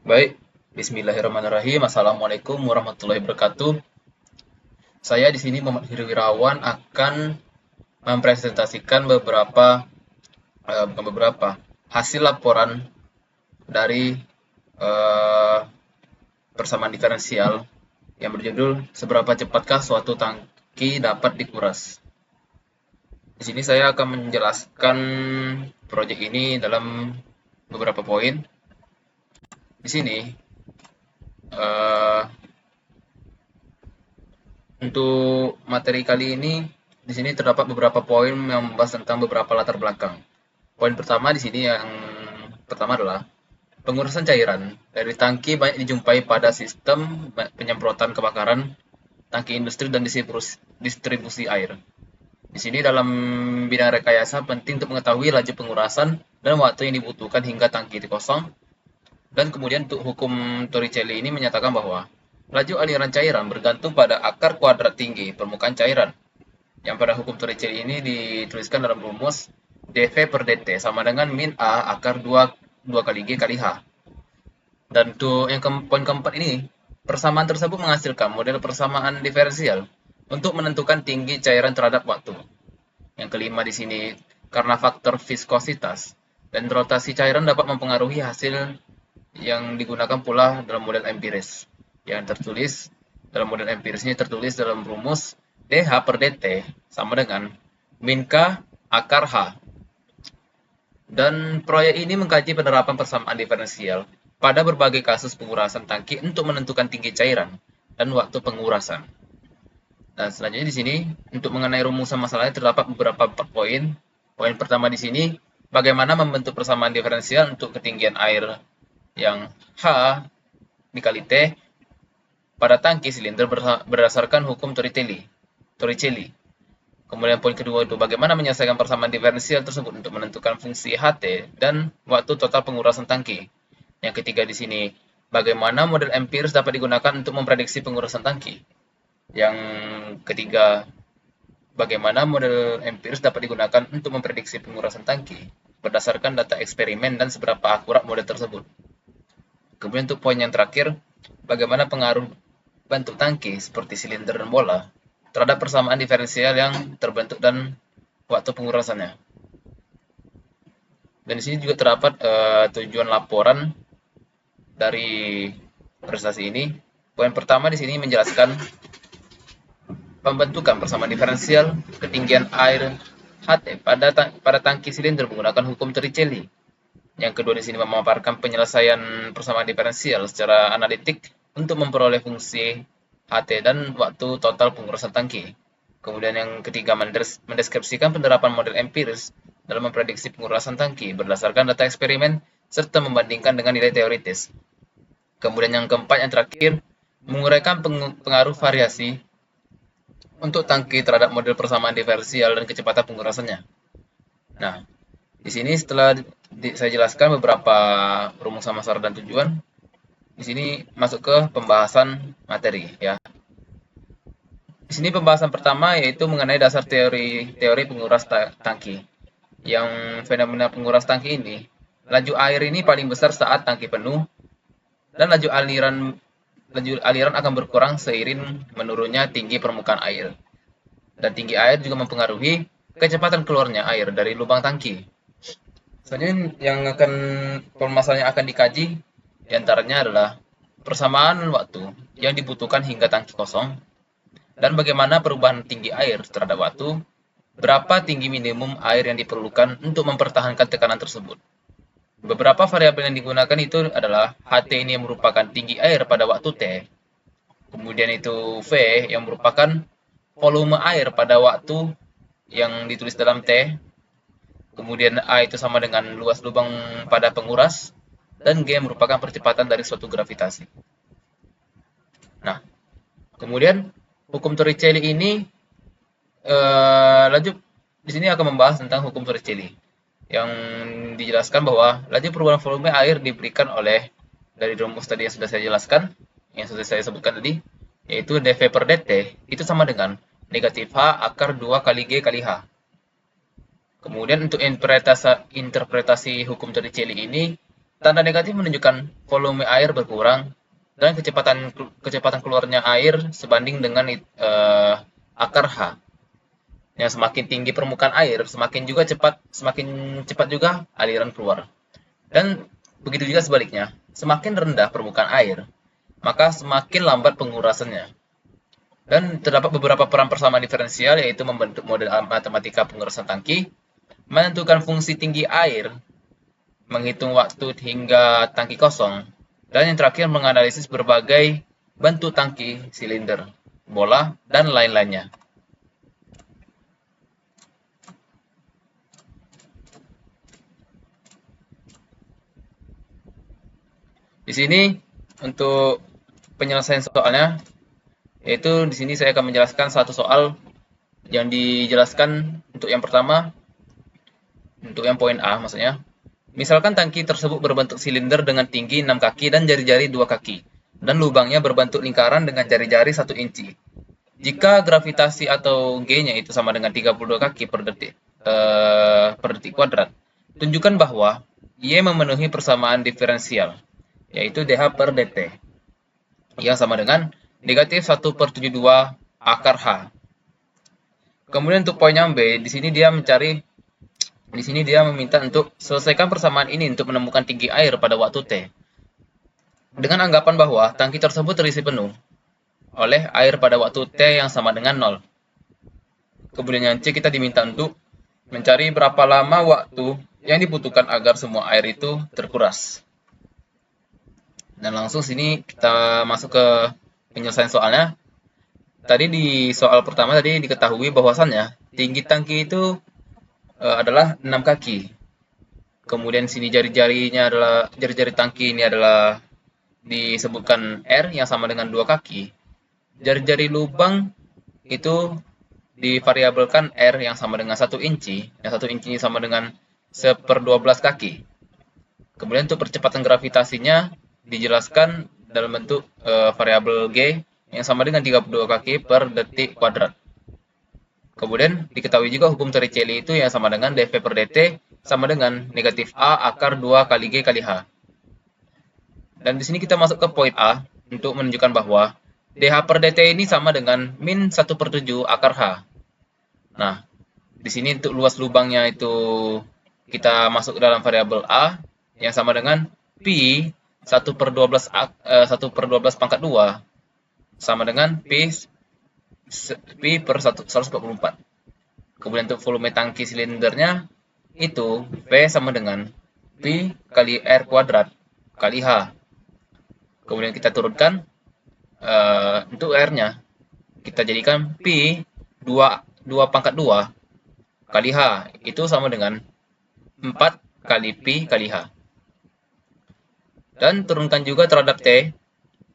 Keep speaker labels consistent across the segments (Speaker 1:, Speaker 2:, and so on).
Speaker 1: Baik, Bismillahirrahmanirrahim. Assalamualaikum warahmatullahi wabarakatuh. Saya di sini Muhammad Hiri Wirawan akan mempresentasikan bukan beberapa hasil laporan dari eh, persamaan diferensial yang berjudul Seberapa Cepatkah Suatu Tangki Dapat Dikuras. Di sini saya akan menjelaskan proyek ini dalam beberapa poin. Di sini eh, untuk materi kali ini, di sini terdapat beberapa poin yang membahas tentang beberapa latar belakang. Poin pertama di sini yang pertama adalah pengurusan cairan. Dari tangki banyak dijumpai pada sistem penyemprotan kebakaran, tangki industri dan distribusi air. Di sini dalam bidang rekayasa penting untuk mengetahui laju pengurasan dan waktu yang dibutuhkan hingga tangki itu kosong. Dan kemudian untuk hukum Torricelli ini menyatakan bahwa laju aliran cairan bergantung pada akar kuadrat tinggi permukaan cairan, yang pada hukum Torricelli ini dituliskan dalam rumus dV per dt sama dengan min A akar 2 kali G kali H. Dan untuk poin keempat ini, persamaan tersebut menghasilkan model persamaan diferensial untuk menentukan tinggi cairan terhadap waktu. Yang kelima di sini, karena faktor viskositas dan rotasi cairan dapat mempengaruhi hasil yang digunakan pula dalam model empiris. Yang tertulis dalam model empiris ini tertulis dalam rumus dH per dt sama dengan min K akar H. Dan proyek ini mengkaji penerapan persamaan diferensial pada berbagai kasus pengurasan tangki untuk menentukan tinggi cairan dan waktu pengurasan. Nah, selanjutnya di sini untuk mengenai rumusan masalahnya terdapat beberapa poin. Poin pertama di sini, bagaimana membentuk persamaan diferensial untuk ketinggian air yang H dikali T pada tangki silinder berdasarkan hukum Torricelli. Kemudian poin kedua itu bagaimana menyelesaikan persamaan diferensial tersebut untuk menentukan fungsi HT dan waktu total pengurasan tangki. Yang ketiga di sini, bagaimana model empiris dapat digunakan untuk memprediksi pengurasan tangki. Yang ketiga, bagaimana model empiris dapat digunakan untuk memprediksi pengurasan tangki berdasarkan data eksperimen dan seberapa akurat model tersebut. Kemudian untuk poin yang terakhir, bagaimana pengaruh bentuk tangki seperti silinder dan bola terhadap persamaan diferensial yang terbentuk dan waktu pengurasannya. Dan di sini juga terdapat tujuan laporan dari prestasi ini. Poin pertama di sini menjelaskan pembentukan persamaan diferensial ketinggian air HT pada tangki silinder menggunakan hukum Torricelli. Yang kedua di sini memaparkan penyelesaian persamaan diferensial secara analitik untuk memperoleh fungsi HT dan waktu total pengurasan tangki. Kemudian yang ketiga mendeskripsikan penerapan model empiris dalam memprediksi pengurasan tangki berdasarkan data eksperimen serta membandingkan dengan nilai teoritis. Kemudian yang keempat yang terakhir menguraikan pengaruh variasi untuk tangki terhadap model persamaan diferensial dan kecepatan pengurasannya. Nah, di sini setelah saya jelaskan beberapa rumusan masalah dan tujuan, di sini masuk ke pembahasan materi ya. Di sini pembahasan pertama yaitu mengenai dasar teori penguras tangki. Yang fenomena penguras tangki ini, laju air ini paling besar saat tangki penuh dan laju aliran akan berkurang seiring menurunnya tinggi permukaan air. Dan tinggi air juga mempengaruhi kecepatan keluarnya air dari lubang tangki. Selanjutnya permasalahan yang akan dikaji diantaranya adalah persamaan waktu yang dibutuhkan hingga tangki kosong dan bagaimana perubahan tinggi air terhadap waktu, berapa tinggi minimum air yang diperlukan untuk mempertahankan tekanan tersebut. Beberapa variabel yang digunakan itu adalah HT ini yang merupakan tinggi air pada waktu T, kemudian itu V yang merupakan volume air pada waktu yang ditulis dalam T, kemudian A itu sama dengan luas lubang pada penguras, dan G merupakan percepatan dari suatu gravitasi. Nah, kemudian hukum Torricelli ini lanjut di sini akan membahas tentang hukum Torricelli yang dijelaskan bahwa laju perubahan volume air diberikan oleh dari rumus tadi yang sudah saya jelaskan, yang sudah saya sebutkan tadi, yaitu dV per dt itu sama dengan negatif H akar 2 kali G kali H. Kemudian untuk interpretasi hukum Torricelli ini Tanda negatif menunjukkan volume air berkurang dan kecepatan keluarnya air sebanding dengan akar H. Yang semakin tinggi permukaan air, semakin cepat juga aliran keluar. Dan begitu juga sebaliknya, semakin rendah permukaan air, maka semakin lambat pengurasannya. Dan terdapat beberapa peran persamaan diferensial, yaitu membentuk model matematika pengurasan tangki, menentukan fungsi tinggi air, menghitung waktu hingga tangki kosong, dan yang terakhir menganalisis berbagai bentuk tangki, silinder, bola, dan lain-lainnya. Di sini untuk penyelesaian soalnya, yaitu di sini saya akan menjelaskan satu soal yang dijelaskan untuk yang pertama, untuk yang poin A maksudnya. Misalkan tangki tersebut berbentuk silinder dengan tinggi 6 kaki dan jari-jari 2 kaki, dan lubangnya berbentuk lingkaran dengan jari-jari 1 inci. Jika gravitasi atau G-nya itu sama dengan 32 kaki per detik kuadrat, tunjukkan bahwa Y memenuhi persamaan diferensial, yaitu dH per dt, yang sama dengan negatif 1/72 akar H. Kemudian untuk poin yang B, di sini dia meminta untuk selesaikan persamaan ini untuk menemukan tinggi air pada waktu T. Dengan anggapan bahwa tangki tersebut terisi penuh oleh air pada waktu T yang sama dengan 0. Kemudian yang C, kita diminta untuk mencari berapa lama waktu yang dibutuhkan agar semua air itu terkuras. Dan langsung sini kita masuk ke penyelesaian soalnya. Tadi di soal pertama tadi diketahui bahwasannya tinggi tangki itu adalah 6 kaki. Kemudian sini jari-jari tangki ini adalah disebutkan R yang sama dengan 2 kaki. Jari-jari lubang itu divariabelkan R yang sama dengan 1 inci, yang 1 inci ini sama dengan 1/12 kaki. Kemudian untuk percepatan gravitasinya dijelaskan dalam bentuk variabel G yang sama dengan 32 kaki per detik kuadrat. Kemudian diketahui juga hukum Torricelli itu yang sama dengan dV per dt sama dengan negatif A akar 2 kali G kali H. Dan di sini kita masuk ke poin A untuk menunjukkan bahwa dH per dt ini sama dengan min 1/7 akar H. Nah, di sini untuk luas lubangnya itu kita masuk ke dalam variabel A yang sama dengan pi 1/12 pangkat 2 sama dengan pi per 144. Kemudian untuk volume tangki silindernya itu V sama dengan pi kali R kuadrat kali H. Kemudian kita turunkan untuk R-nya. Kita jadikan pi 2 pangkat 2 kali H. Itu sama dengan 4 kali pi kali H. Dan turunkan juga terhadap T.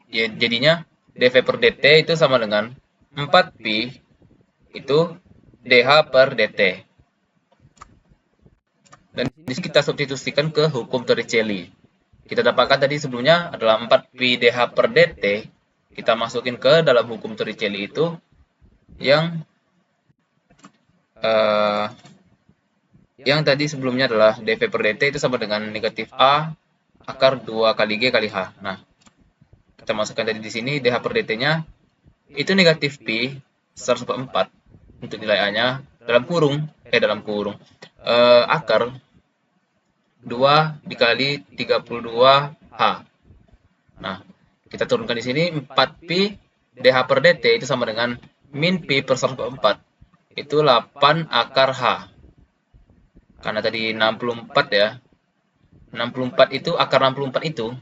Speaker 1: Ya, jadinya dV per dt itu sama dengan 4 pi itu dH per dt. Dan di sini kita substitusikan ke hukum Torricelli. Kita dapatkan tadi sebelumnya adalah 4 pi dH per dt. Kita masukin ke dalam hukum Torricelli itu yang tadi sebelumnya adalah dV per dt itu sama dengan negatif A akar 2 kali G kali H. Nah, kita masukkan tadi di sini dH per dt-nya itu negatif pi 1/4 untuk nilai A-nya dalam kurung akar 2 dikali 32H. Nah, kita turunkan di sini 4pi dH per dt itu sama dengan min pi per 1/4 itu 8 akar H. Karena tadi 64 ya. 64 itu akar 64 itu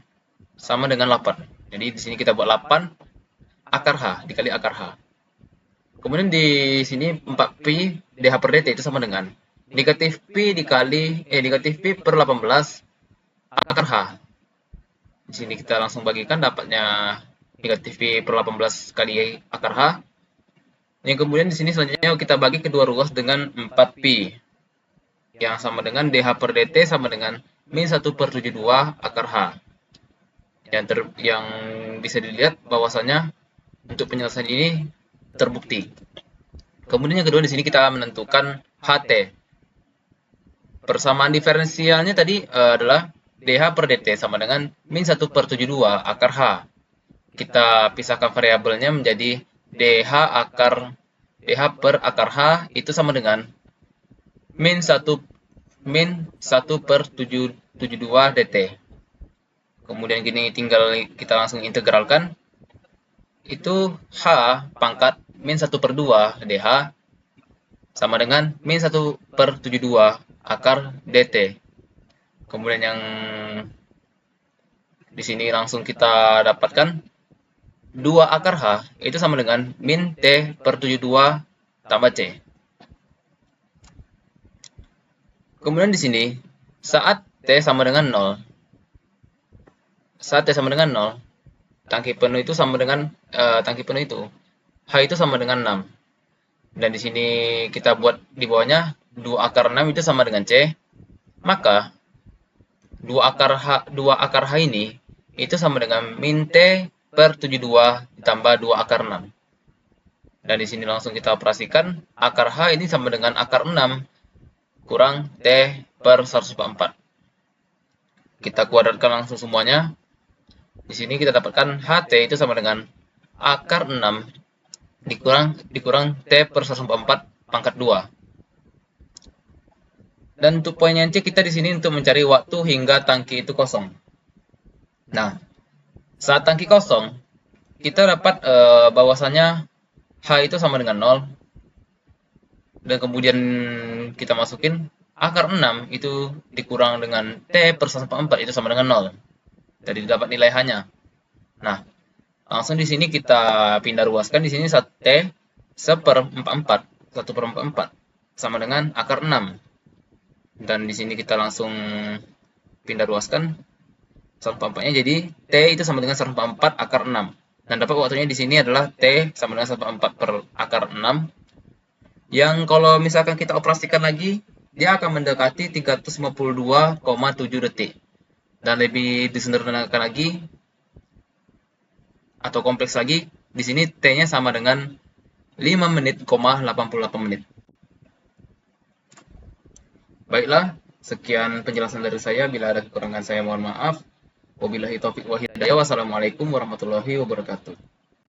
Speaker 1: sama dengan 8. Jadi di sini kita buat 8 akar H dikali akar H. Kemudian di sini 4pi dH per dt itu sama dengan negatif pi per 18 akar H. Di sini kita langsung bagikan, dapatnya negatif pi per 18 kali akar H. Yang kemudian di sini selanjutnya kita bagi kedua ruas dengan 4pi yang sama dengan dH per dt sama dengan min 1/72 akar H. Yang bisa dilihat bahwasanya untuk penyelesaian ini terbukti. Kemudian yang kedua di sini kita menentukan HT. Persamaan diferensialnya tadi adalah dh per dt sama dengan min 1/72 akar h. Kita pisahkan variabelnya menjadi dh per akar h itu sama dengan min 1/72 dt. Kemudian gini tinggal kita langsung integralkan. Itu h pangkat min 1/2 dh sama dengan min 1/72 akar dt. Kemudian yang di sini langsung kita dapatkan 2 akar h itu sama dengan min t/72 tambah c. Kemudian di sini saat t sama dengan 0, tangki penuh itu sama dengan h itu sama dengan 6. Dan di sini kita buat di bawahnya 2 akar 6 itu sama dengan c. Maka 2 akar h ini itu sama dengan min t/72 ditambah 2 akar 6. Dan di sini langsung kita operasikan, akar h ini sama dengan akar 6 kurang t/144. Kita kuadratkan langsung semuanya. Di sini kita dapatkan ht itu sama dengan akar 6 dikurang t/144 pangkat 2. Dan untuk poin yang C kita di sini untuk mencari waktu hingga tangki itu kosong. Nah, saat tangki kosong, kita dapat bahwasannya H itu sama dengan 0. Dan kemudian kita masukin akar 6 itu dikurang dengan t/144 itu sama dengan 0. Jadi dapat nilai H-nya. Nah, langsung di sini kita pindah ruaskan. Di sini t 1/44 sama dengan akar 6. Dan di sini kita langsung pindah ruaskan 1/4-nya jadi T itu sama dengan 1/4 akar 6. Dan dapat waktunya di sini adalah T sama dengan 1/4 per akar 6. Yang kalau misalkan kita operasikan lagi, dia akan mendekati 352,7 detik. Dan lebih disederhanakan lagi atau kompleks lagi, di sini T-nya sama dengan 5 menit, 88 menit. Baiklah, sekian penjelasan dari saya. Bila ada kekurangan saya mohon maaf. Wabillahi taufiq wal hidayah. Wassalamualaikum warahmatullahi wabarakatuh.